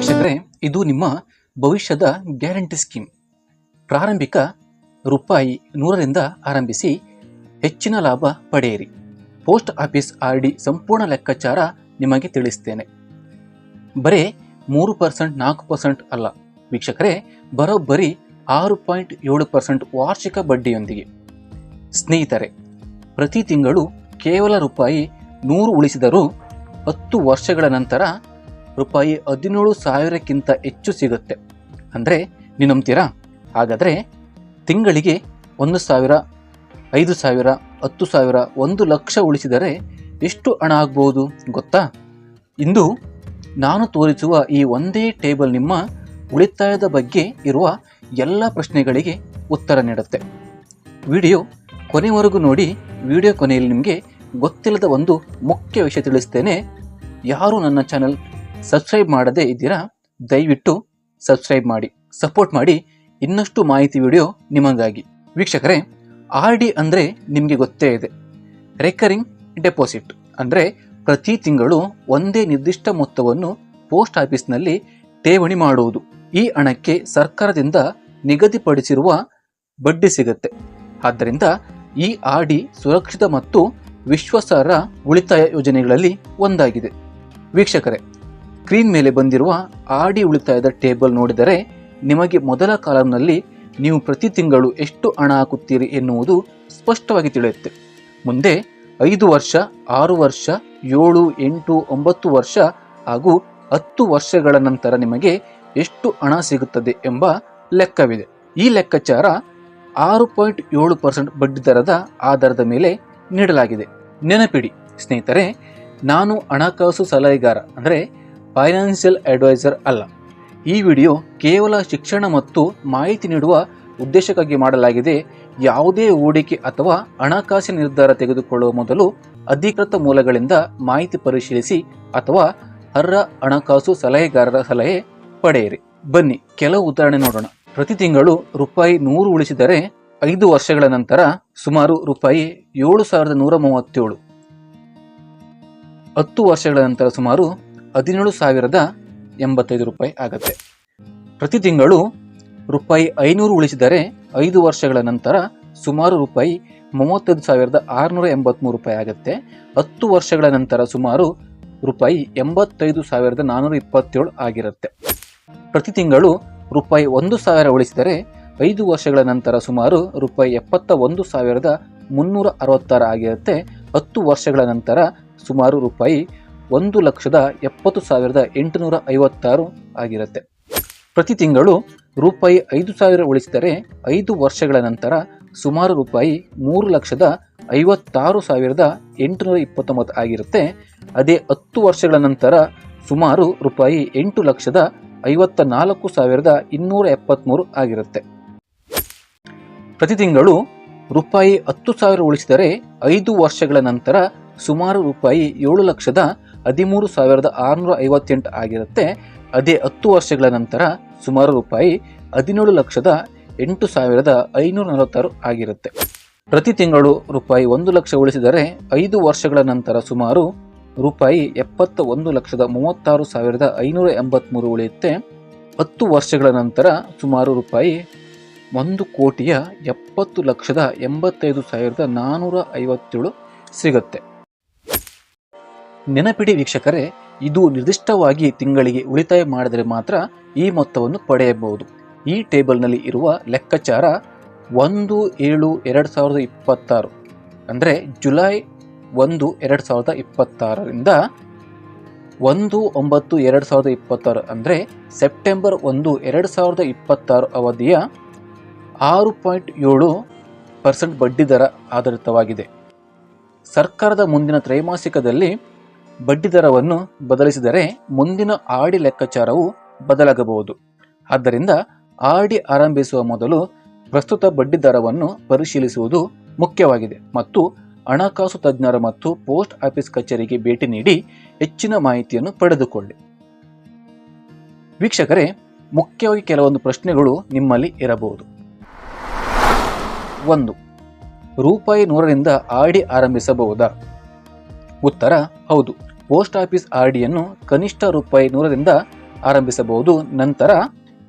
ವೀಕ್ಷಕರೇ, ಇದು ನಿಮ್ಮ ಭವಿಷ್ಯದ ಗ್ಯಾರಂಟಿ ಸ್ಕೀಮ್. ಪ್ರಾರಂಭಿಕ ರೂಪಾಯಿ 100ರಿಂದ ಆರಂಭಿಸಿ ಹೆಚ್ಚಿನ ಲಾಭ ಪಡೆಯಿರಿ. ಪೋಸ್ಟ್ ಆಫೀಸ್ RD ಸಂಪೂರ್ಣ ಲೆಕ್ಕಾಚಾರ ನಿಮಗೆ ತಿಳಿಸ್ತೇನೆ. ಬರೀ 3%, 4% ಅಲ್ಲ ವೀಕ್ಷಕರೇ, ಬರೋಬ್ಬರಿ 6.7% ವಾರ್ಷಿಕ ಬಡ್ಡಿಯೊಂದಿಗೆ. ಸ್ನೇಹಿತರೆ, ಪ್ರತಿ ತಿಂಗಳು ಕೇವಲ ರೂಪಾಯಿ 100 ಉಳಿಸಿದರೂ 10 ವರ್ಷಗಳ ನಂತರ ರೂಪಾಯಿ 17,000ಕ್ಕಿಂತ ಹೆಚ್ಚು ಸಿಗುತ್ತೆ. ಅಂದರೆ ನೀವು ನಂಬ್ತೀರಾ? ಹಾಗಾದರೆ ತಿಂಗಳಿಗೆ 1,000, 5,000, 10,000, 1 ಲಕ್ಷ ಉಳಿಸಿದರೆ ಎಷ್ಟು ಹಣ ಆಗ್ಬೋದು ಗೊತ್ತಾ? ಇಂದು ನಾನು ತೋರಿಸುವ ಈ ಒಂದೇ ಟೇಬಲ್ ನಿಮ್ಮ ಉಳಿತಾಯದ ಬಗ್ಗೆ ಇರುವ ಎಲ್ಲ ಪ್ರಶ್ನೆಗಳಿಗೆ ಉತ್ತರ ನೀಡುತ್ತೆ. ವಿಡಿಯೋ ಕೊನೆವರೆಗೂ ನೋಡಿ. ವಿಡಿಯೋ ಕೊನೆಯಲ್ಲಿ ನಿಮಗೆ ಗೊತ್ತಿಲ್ಲದ ಒಂದು ಮುಖ್ಯ ವಿಷಯ ತಿಳಿಸ್ತೇನೆ. ಯಾರು ನನ್ನ ಚಾನಲ್ ಸಬ್ಸ್ಕ್ರೈಬ್ ಮಾಡದೇ ಇದ್ದೀರಾ, ದಯವಿಟ್ಟು ಸಬ್ಸ್ಕ್ರೈಬ್ ಮಾಡಿ, ಸಪೋರ್ಟ್ ಮಾಡಿ. ಇನ್ನಷ್ಟು ಮಾಹಿತಿ ವಿಡಿಯೋ ನಿಮಗಾಗಿ. ವೀಕ್ಷಕರೇ, RD ಅಂದರೆ ನಿಮಗೆ ಗೊತ್ತೇ ಇದೆ. ರೆಕರಿಂಗ್ ಡೆಪಾಸಿಟ್ ಅಂದರೆ ಪ್ರತಿ ತಿಂಗಳು ಒಂದೇ ನಿರ್ದಿಷ್ಟ ಮೊತ್ತವನ್ನು ಪೋಸ್ಟ್ ಆಫೀಸ್ನಲ್ಲಿ ಠೇವಣಿ ಮಾಡುವುದು. ಈ ಹಣಕ್ಕೆ ಸರ್ಕಾರದಿಂದ ನಿಗದಿಪಡಿಸಿರುವ ಬಡ್ಡಿ ಸಿಗುತ್ತೆ. ಆದ್ದರಿಂದ ಈ RD ಸುರಕ್ಷಿತ ಮತ್ತು ವಿಶ್ವಾಸಾರ್ಹ ಉಳಿತಾಯ ಯೋಜನೆಗಳಲ್ಲಿ ಒಂದಾಗಿದೆ. ವೀಕ್ಷಕರೇ, ಸ್ಕ್ರೀನ್ ಮೇಲೆ ಬಂದಿರುವ RD ಉಳಿತಾಯದ ಟೇಬಲ್ ನೋಡಿದರೆ ನಿಮಗೆ ಮೊದಲ ಕಾಲಂನಲ್ಲಿ ನೀವು ಪ್ರತಿ ತಿಂಗಳು ಎಷ್ಟು ಹಣ ಹಾಕುತ್ತೀರಿ ಎನ್ನುವುದು ಸ್ಪಷ್ಟವಾಗಿ ತಿಳಿಯುತ್ತೆ. ಮುಂದೆ 5 ವರ್ಷ, 6 ವರ್ಷ, 7, 8, 9 ವರ್ಷ ಹಾಗೂ 10 ವರ್ಷಗಳ ನಂತರ ನಿಮಗೆ ಎಷ್ಟು ಹಣ ಸಿಗುತ್ತದೆ ಎಂಬ ಲೆಕ್ಕವಿದೆ. ಈ ಲೆಕ್ಕಾಚಾರ 6.7% ಬಡ್ಡಿ ದರದ ಆಧಾರದ ಮೇಲೆ ನೀಡಲಾಗಿದೆ. ನೆನಪಿಡಿ ಸ್ನೇಹಿತರೆ, ನಾನು ಹಣಕಾಸು ಸಲಹೆಗಾರ ಅಂದರೆ ಫೈನಾನ್ಷಿಯಲ್ ಅಡ್ವೈಸರ್ ಅಲ್ಲ. ಈ ವಿಡಿಯೋ ಕೇವಲ ಶಿಕ್ಷಣ ಮತ್ತು ಮಾಹಿತಿ ನೀಡುವ ಉದ್ದೇಶಕ್ಕಾಗಿ ಮಾಡಲಾಗಿದೆ. ಯಾವುದೇ ಹೂಡಿಕೆ ಅಥವಾ ಹಣಕಾಸಿನ ನಿರ್ಧಾರ ತೆಗೆದುಕೊಳ್ಳುವ ಮೊದಲು ಅಧಿಕೃತ ಮೂಲಗಳಿಂದ ಮಾಹಿತಿ ಪರಿಶೀಲಿಸಿ ಅಥವಾ ಅರ್ಹ ಹಣಕಾಸು ಸಲಹೆಗಾರರ ಸಲಹೆ ಪಡೆಯಿರಿ. ಬನ್ನಿ ಕೆಲವು ಉದಾಹರಣೆ ನೋಡೋಣ. ಪ್ರತಿ ತಿಂಗಳು ರೂಪಾಯಿ 100 ಉಳಿಸಿದರೆ 5 ವರ್ಷಗಳ ನಂತರ ಸುಮಾರು ರೂಪಾಯಿ 7,137, 10 ವರ್ಷಗಳ ನಂತರ ಸುಮಾರು 17,085 ರೂಪಾಯಿ ಆಗುತ್ತೆ. ಪ್ರತಿ ತಿಂಗಳು ರೂಪಾಯಿ 500 ಉಳಿಸಿದರೆ 5 ವರ್ಷಗಳ ನಂತರ ಸುಮಾರು ರೂಪಾಯಿ 35,683 ರೂಪಾಯಿ ಆಗುತ್ತೆ. 10 ವರ್ಷಗಳ ನಂತರ ಸುಮಾರು ರೂಪಾಯಿ 85,427 ಆಗಿರುತ್ತೆ. ಪ್ರತಿ ತಿಂಗಳು ರೂಪಾಯಿ 1,000 ಉಳಿಸಿದರೆ 5 ವರ್ಷಗಳ ನಂತರ ಸುಮಾರು ರೂಪಾಯಿ 71,366 ಆಗಿರುತ್ತೆ. 10 ವರ್ಷಗಳ ನಂತರ ಸುಮಾರು ರೂಪಾಯಿ 1,70,856 ಆಗಿರುತ್ತೆ. ಪ್ರತಿ ತಿಂಗಳು ರೂಪಾಯಿ 5,000 ಉಳಿಸಿದರೆ 5 ವರ್ಷಗಳ ನಂತರ ಸುಮಾರು ರೂಪಾಯಿ 3,56,829 ಆಗಿರುತ್ತೆ. ಅದೇ 10 ವರ್ಷಗಳ ನಂತರ ಸುಮಾರು ರೂಪಾಯಿ 8,54,273 ಆಗಿರುತ್ತೆ. ಪ್ರತಿ ತಿಂಗಳು ರೂಪಾಯಿ 10,000 ಉಳಿಸಿದರೆ 5 ವರ್ಷಗಳ ನಂತರ ಸುಮಾರು ರೂಪಾಯಿ 7,13,658 ಆಗಿರುತ್ತೆ. ಅದೇ 10 ವರ್ಷಗಳ ನಂತರ ಸುಮಾರು ರೂಪಾಯಿ 17,08,546 ಆಗಿರುತ್ತೆ. ಪ್ರತಿ ತಿಂಗಳು ರೂಪಾಯಿ 1 ಲಕ್ಷ ಉಳಿಸಿದರೆ 5 ವರ್ಷಗಳ ನಂತರ ಸುಮಾರು ರೂಪಾಯಿ 71,36,583 ಉಳಿಯುತ್ತೆ. 10 ವರ್ಷಗಳ ನಂತರ ಸುಮಾರು ರೂಪಾಯಿ 1,70,85,457 ಸಿಗುತ್ತೆ. ನೆನಪಿಡಿ ವೀಕ್ಷಕರೇ, ಇದು ನಿರ್ದಿಷ್ಟವಾಗಿ ತಿಂಗಳಿಗೆ ಉಳಿತಾಯ ಮಾಡಿದರೆ ಮಾತ್ರ ಈ ಮೊತ್ತವನ್ನು ಪಡೆಯಬಹುದು. ಈ ಟೇಬಲ್ನಲ್ಲಿ ಇರುವ ಲೆಕ್ಕಾಚಾರ 1/7/2026 ಅಂದರೆ ಜುಲೈ 1, 2026ರಿಂದ 1/9/2026 ಅಂದರೆ ಸೆಪ್ಟೆಂಬರ್ 1, 2026 ಅವಧಿಯ 6.7% ಬಡ್ಡಿ ದರ ಆಧಾರಿತವಾಗಿದೆ. ಸರ್ಕಾರದ ಮುಂದಿನ ತ್ರೈಮಾಸಿಕದಲ್ಲಿ ಬಡ್ಡಿ ದರವನ್ನು ಬದಲಿಸಿದರೆ ಮುಂದಿನ RD ಲೆಕ್ಕಾಚಾರವು ಬದಲಾಗಬಹುದು. ಆದ್ದರಿಂದ RD ಆರಂಭಿಸುವ ಮೊದಲು ಪ್ರಸ್ತುತ ಬಡ್ಡಿ ದರವನ್ನು ಪರಿಶೀಲಿಸುವುದು ಮುಖ್ಯವಾಗಿದೆ ಮತ್ತು ಹಣಕಾಸು ತಜ್ಞರ ಮತ್ತು ಪೋಸ್ಟ್ ಆಫೀಸ್ ಕಚೇರಿಗೆ ಭೇಟಿ ನೀಡಿ ಹೆಚ್ಚಿನ ಮಾಹಿತಿಯನ್ನು ಪಡೆದುಕೊಳ್ಳಿ. ವೀಕ್ಷಕರೇ, ಮುಖ್ಯವಾಗಿ ಕೆಲವೊಂದು ಪ್ರಶ್ನೆಗಳು ನಿಮ್ಮಲ್ಲಿ ಇರಬಹುದು. 1. ರೂಪಾಯಿ 100ರಿಂದ RD ಆರಂಭಿಸಬಹುದಾ? ಉತ್ತರ ಹೌದು. ಪೋಸ್ಟ್ ಆಫೀಸ್ RDಯನ್ನು ಕನಿಷ್ಠ ರೂಪಾಯಿ 100ರಿಂದ ಆರಂಭಿಸಬಹುದು. ನಂತರ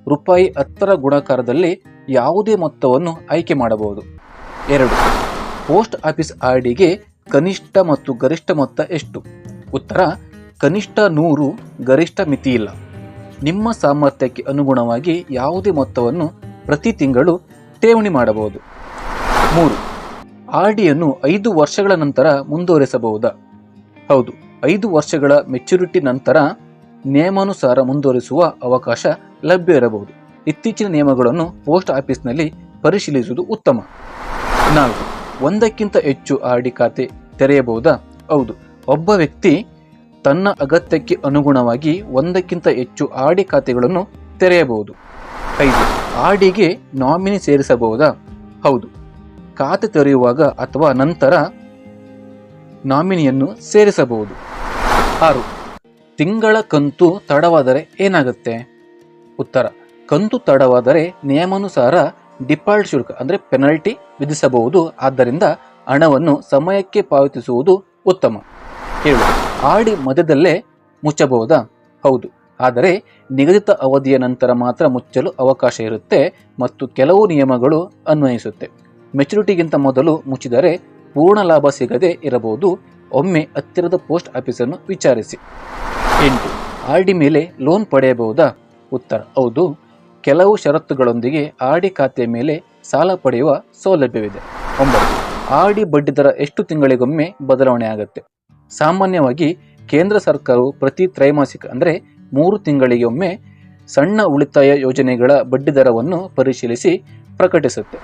ರೂಪಾಯಿ 10 ಗುಣಾಕಾರದಲ್ಲಿ ಯಾವುದೇ ಮೊತ್ತವನ್ನು ಆಯ್ಕೆ ಮಾಡಬಹುದು. 2. ಪೋಸ್ಟ್ ಆಫೀಸ್ ಆರ್ಡಿಗೆ ಕನಿಷ್ಠ ಮತ್ತು ಗರಿಷ್ಠ ಮೊತ್ತ ಎಷ್ಟು? ಉತ್ತರ: ಕನಿಷ್ಠ 100, ಗರಿಷ್ಠ ಮಿತಿ ಇಲ್ಲ. ನಿಮ್ಮ ಸಾಮರ್ಥ್ಯಕ್ಕೆ ಅನುಗುಣವಾಗಿ ಯಾವುದೇ ಮೊತ್ತವನ್ನು ಪ್ರತಿ ತಿಂಗಳು ಠೇವಣಿ ಮಾಡಬಹುದು. 3. ಆರ್ಡಿಯನ್ನು 5 ವರ್ಷಗಳ ನಂತರ ಮುಂದುವರಿಸಬಹುದಾ? ಹೌದು, 5 ವರ್ಷಗಳ ಮೆಚುರಿಟಿ ನಂತರ ನಿಯಮಾನುಸಾರ ಮುಂದುವರಿಸುವ ಅವಕಾಶ ಲಭ್ಯ ಇರಬಹುದು. ಇತ್ತೀಚಿನ ನಿಯಮಗಳನ್ನು ಪೋಸ್ಟ್ ಆಫೀಸ್ನಲ್ಲಿ ಪರಿಶೀಲಿಸುವುದು ಉತ್ತಮ. 4. ಒಂದಕ್ಕಿಂತ ಹೆಚ್ಚು ಆರ್ಡಿ ಖಾತೆ ತೆರೆಯಬಹುದಾ? ಹೌದು, ಒಬ್ಬ ವ್ಯಕ್ತಿ ತನ್ನ ಅಗತ್ಯಕ್ಕೆ ಅನುಗುಣವಾಗಿ ಒಂದಕ್ಕಿಂತ ಹೆಚ್ಚು ಆರ್ಡಿ ಖಾತೆಗಳನ್ನು ತೆರೆಯಬಹುದು. 5. ಆರ್ಡಿಗೆ ನಾಮಿನಿ ಸೇರಿಸಬಹುದಾ? ಹೌದು, ಖಾತೆ ತೆರೆಯುವಾಗ ಅಥವಾ ನಂತರ ನಾಮಿನಿಯನ್ನು ಸೇರಿಸಬಹುದು. 6. ತಿಂಗಳ ಕಂತು ತಡವಾದರೆ ಏನಾಗುತ್ತೆ? ಉತ್ತರ: ಕಂತು ತಡವಾದರೆ ನಿಯಮಾನುಸಾರ ಡಿಫಾಲ್ಟ್ ಶುಲ್ಕ ಅಂದರೆ ಪೆನಾಲ್ಟಿ ವಿಧಿಸಬಹುದು. ಆದ್ದರಿಂದ ಹಣವನ್ನು ಸಮಯಕ್ಕೆ ಪಾವತಿಸುವುದು ಉತ್ತಮ. 7. ಆರ್ಡಿ ಮಧ್ಯದಲ್ಲೇ ಮುಚ್ಚಬಹುದಾ? ಹೌದು, ಆದರೆ ನಿಗದಿತ ಅವಧಿಯ ನಂತರ ಮಾತ್ರ ಮುಚ್ಚಲು ಅವಕಾಶ ಇರುತ್ತೆ ಮತ್ತು ಕೆಲವು ನಿಯಮಗಳು ಅನ್ವಯಿಸುತ್ತೆ. ಮೆಚುರಿಟಿಗಿಂತ ಮೊದಲು ಮುಚ್ಚಿದರೆ ಪೂರ್ಣ ಲಾಭ ಸಿಗದೆ ಇರಬಹುದು. ಒಮ್ಮೆ ಹತ್ತಿರದ ಪೋಸ್ಟ್ ಆಫೀಸನ್ನು ವಿಚಾರಿಸಿ. 8. ಆರ್ಡಿ ಮೇಲೆ ಲೋನ್ ಪಡೆಯಬಹುದಾ? ಉತ್ತರ: ಹೌದು, ಕೆಲವು ಷರತ್ತುಗಳೊಂದಿಗೆ ಆರ್ಡಿ ಖಾತೆಯ ಮೇಲೆ ಸಾಲ ಪಡೆಯುವ ಸೌಲಭ್ಯವಿದೆ. 9. ಆರ್ಡಿ ಬಡ್ಡಿದರ ಎಷ್ಟು ತಿಂಗಳಿಗೊಮ್ಮೆ ಬದಲಾವಣೆ ಆಗುತ್ತೆ? ಸಾಮಾನ್ಯವಾಗಿ ಕೇಂದ್ರ ಸರ್ಕಾರವು ಪ್ರತಿ ತ್ರೈಮಾಸಿಕ ಅಂದರೆ 3 ತಿಂಗಳಿಗೆ ಒಮ್ಮೆ ಸಣ್ಣ ಉಳಿತಾಯ ಯೋಜನೆಗಳ ಬಡ್ಡಿದರವನ್ನು ಪರಿಶೀಲಿಸಿ ಪ್ರಕಟಿಸುತ್ತೆ.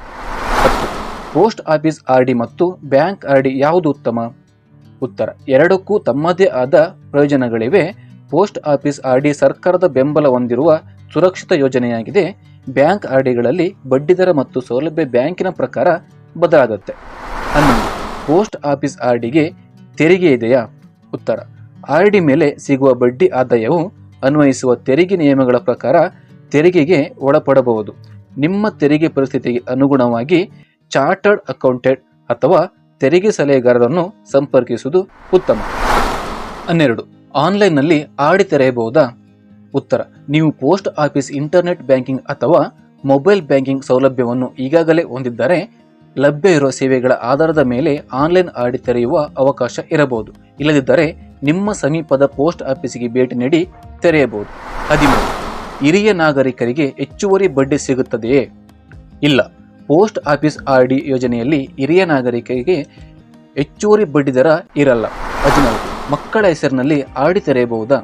10. ಪೋಸ್ಟ್ ಆಫೀಸ್ ಆರ್ಡಿ ಮತ್ತು ಬ್ಯಾಂಕ್ ಆರ್ಡಿ ಯಾವುದು ಉತ್ತಮ? ಉತ್ತರ: ಎರಡಕ್ಕೂ ತಮ್ಮದೇ ಆದ ಪ್ರಯೋಜನಗಳಿವೆ. ಪೋಸ್ಟ್ ಆಫೀಸ್ ಆರ್ಡಿ ಸರ್ಕಾರದ ಬೆಂಬಲ ಹೊಂದಿರುವ ಸುರಕ್ಷಿತ ಯೋಜನೆಯಾಗಿದೆ. ಬ್ಯಾಂಕ್ ಆರ್ಡಿಗಳಲ್ಲಿ ಬಡ್ಡಿದರ ಮತ್ತು ಸೌಲಭ್ಯ ಬ್ಯಾಂಕಿನ ಪ್ರಕಾರ ಬದಲಾಗುತ್ತೆ. 11. ಪೋಸ್ಟ್ ಆಫೀಸ್ ಆರ್ಡಿಗೆ ತೆರಿಗೆ ಇದೆಯಾ? ಉತ್ತರ: ಆರ್ಡಿ ಮೇಲೆ ಸಿಗುವ ಬಡ್ಡಿ ಆದಾಯವು ಅನ್ವಯಿಸುವ ತೆರಿಗೆ ನಿಯಮಗಳ ಪ್ರಕಾರ ತೆರಿಗೆಗೆ ಒಳಪಡಬಹುದು. ನಿಮ್ಮ ತೆರಿಗೆ ಪರಿಸ್ಥಿತಿಗೆ ಅನುಗುಣವಾಗಿ ಚಾರ್ಟರ್ಡ್ ಅಕೌಂಟೆಂಟ್ ಅಥವಾ ತೆರಿಗೆ ಸಲಹೆಗಾರರನ್ನು ಸಂಪರ್ಕಿಸುವುದು ಉತ್ತಮ. 12. ಆನ್ಲೈನ್ನಲ್ಲಿ ಆರ್ಡಿ ತೆರೆಯಬಹುದಾ? ಉತ್ತರ: ನೀವು ಪೋಸ್ಟ್ ಆಫೀಸ್ ಇಂಟರ್ನೆಟ್ ಬ್ಯಾಂಕಿಂಗ್ ಅಥವಾ ಮೊಬೈಲ್ ಬ್ಯಾಂಕಿಂಗ್ ಸೌಲಭ್ಯವನ್ನು ಈಗಾಗಲೇ ಹೊಂದಿದ್ದರೆ ಲಭ್ಯ ಇರುವ ಸೇವೆಗಳ ಆಧಾರದ ಮೇಲೆ ಆನ್ಲೈನ್ ಆರ್ಡಿ ತೆರೆಯುವ ಅವಕಾಶ ಇರಬಹುದು. ಇಲ್ಲದಿದ್ದರೆ ನಿಮ್ಮ ಸಮೀಪದ ಪೋಸ್ಟ್ ಆಫೀಸಿಗೆ ಭೇಟಿ ನೀಡಿ ತೆರೆಯಬಹುದು. 13. ಹಿರಿಯ ನಾಗರಿಕರಿಗೆ ಹೆಚ್ಚುವರಿ ಬಡ್ಡಿ ಸಿಗುತ್ತದೆಯೇ? ಇಲ್ಲ, ಪೋಸ್ಟ್ ಆಫೀಸ್ ಆರ್ಡಿ ಯೋಜನೆಯಲ್ಲಿ ಹಿರಿಯ ನಾಗರಿಕರಿಗೆ ಹೆಚ್ಚುವರಿ ಬಡ್ಡಿ ದರ ಇರಲ್ಲ. 14. ಮಕ್ಕಳ ಹೆಸರಿನಲ್ಲಿ ಆರ್ಡಿ ತೆರೆಯಬಹುದಾ?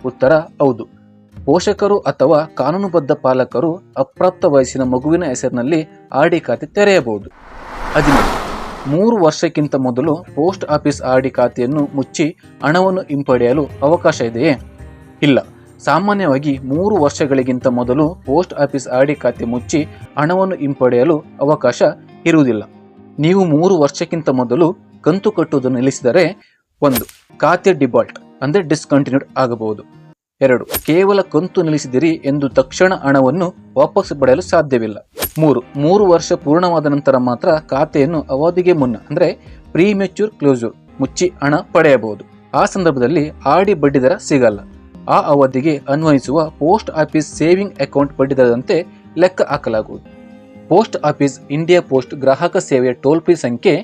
ಉತ್ತರ: ಹೌದು, ಪೋಷಕರು ಅಥವಾ ಕಾನೂನುಬದ್ಧ ಪಾಲಕರು ಅಪ್ರಾಪ್ತ ವಯಸ್ಸಿನ ಮಗುವಿನ ಹೆಸರಿನಲ್ಲಿ ಆರ್ಡಿ ಖಾತೆ ತೆರೆಯಬಹುದು. 15. 3 ವರ್ಷಕ್ಕಿಂತ ಮೊದಲು ಪೋಸ್ಟ್ ಆಫೀಸ್ ಆರ್ಡಿ ಖಾತೆಯನ್ನು ಮುಚ್ಚಿ ಹಣವನ್ನು ಹಿಂಪಡೆಯಲು ಅವಕಾಶ ಇದೆಯೇ? ಇಲ್ಲ, ಸಾಮಾನ್ಯವಾಗಿ 3 ವರ್ಷಗಳಿಗಿಂತ ಮೊದಲು ಪೋಸ್ಟ್ ಆಫೀಸ್ ಆರ್ಡಿ ಖಾತೆ ಮುಚ್ಚಿ ಹಣವನ್ನು ಹಿಂಪಡೆಯಲು ಅವಕಾಶ ಇರುವುದಿಲ್ಲ. ನೀವು 3 ವರ್ಷಕ್ಕಿಂತ ಮೊದಲು ಕಂತು ಕಟ್ಟುವುದನ್ನು ನಿಲ್ಲಿಸಿದರೆ 1. ಖಾತೆ ಡಿಫಾಲ್ಟ್ ಅಂದರೆ ಡಿಸ್ಕಂಟಿನ್ಯೂಡ್ ಆಗಬಹುದು. 2. ಕೇವಲ ಕಂತು ನಿಲ್ಲಿಸಿದಿರಿ ಎಂದು ತಕ್ಷಣ ಹಣವನ್ನು ವಾಪಸ್ ಪಡೆಯಲು ಸಾಧ್ಯವಿಲ್ಲ. 3 ವರ್ಷ ಪೂರ್ಣವಾದ ನಂತರ ಮಾತ್ರ ಖಾತೆಯನ್ನು ಅವಧಿಗೆ ಮುನ್ನ ಅಂದರೆ ಪ್ರೀಮೆಚ್ಯೂರ್ ಕ್ಲೋಸರ್ ಮುಚ್ಚಿ ಹಣ ಪಡೆಯಬಹುದು. ಆ ಸಂದರ್ಭದಲ್ಲಿ ಆರ್ಡಿ ಬಡ್ಡಿದರ ಸಿಗಲ್ಲ. ಆ ಅವಧಿಗೆ ಅನ್ವಯಿಸುವ ಪೋಸ್ಟ್ ಆಫೀಸ್ ಸೇವಿಂಗ್ ಅಕೌಂಟ್ ಬಡ್ಡಿದರದಂತೆ ಲೆಕ್ಕ ಹಾಕಲಾಗುವುದು. ಪೋಸ್ಟ್ ಆಫೀಸ್ ಇಂಡಿಯಾ ಪೋಸ್ಟ್ ಗ್ರಾಹಕ ಸೇವೆಯ ಟೋಲ್ ಫ್ರೀ ಸಂಖ್ಯೆ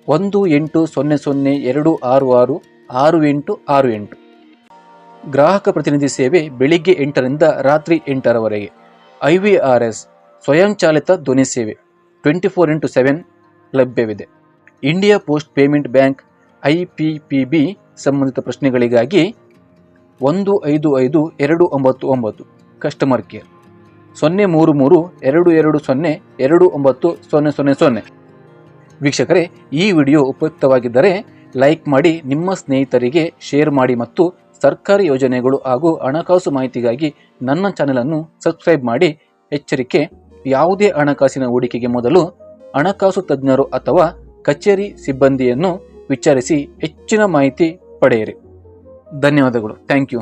180026666868. ಗ್ರಾಹಕ ಪ್ರತಿನಿಧಿ ಸೇವೆ ಬೆಳಿಗ್ಗೆ 8ರಿಂದ ರಾತ್ರಿ 8ರವರೆಗೆ. IVRS ಸ್ವಯಂಚಾಲಿತ ಧ್ವನಿ ಸೇವೆ 24x7 ಲಭ್ಯವಿದೆ. India post payment bank IPPB ಸಂಬಂಧಿತ ಪ್ರಶ್ನೆಗಳಿಗಾಗಿ 155299 ಕಸ್ಟಮರ್ ಕೇರ್ 03322029000. ವೀಕ್ಷಕರೇ, ಈ ವಿಡಿಯೋ ಉಪಯುಕ್ತವಾಗಿದ್ದರೆ ಲೈಕ್ ಮಾಡಿ, ನಿಮ್ಮ ಸ್ನೇಹಿತರಿಗೆ ಶೇರ್ ಮಾಡಿ ಮತ್ತು ಸರ್ಕಾರಿ ಯೋಜನೆಗಳು ಹಾಗೂ ಹಣಕಾಸು ಮಾಹಿತಿಗಾಗಿ ನನ್ನ ಚಾನೆಲನ್ನು ಸಬ್ಸ್ಕ್ರೈಬ್ ಮಾಡಿ. ಎಚ್ಚರಿಕೆ: ಯಾವುದೇ ಹಣಕಾಸಿನ ಹೂಡಿಕೆಗೆ ಮೊದಲು ಹಣಕಾಸು ತಜ್ಞರು ಅಥವಾ ಕಚೇರಿ ಸಿಬ್ಬಂದಿಯನ್ನು ವಿಚಾರಿಸಿ ಹೆಚ್ಚಿನ ಮಾಹಿತಿ ಪಡೆಯಿರಿ. ಧನ್ಯವಾದಗಳು. Thank you.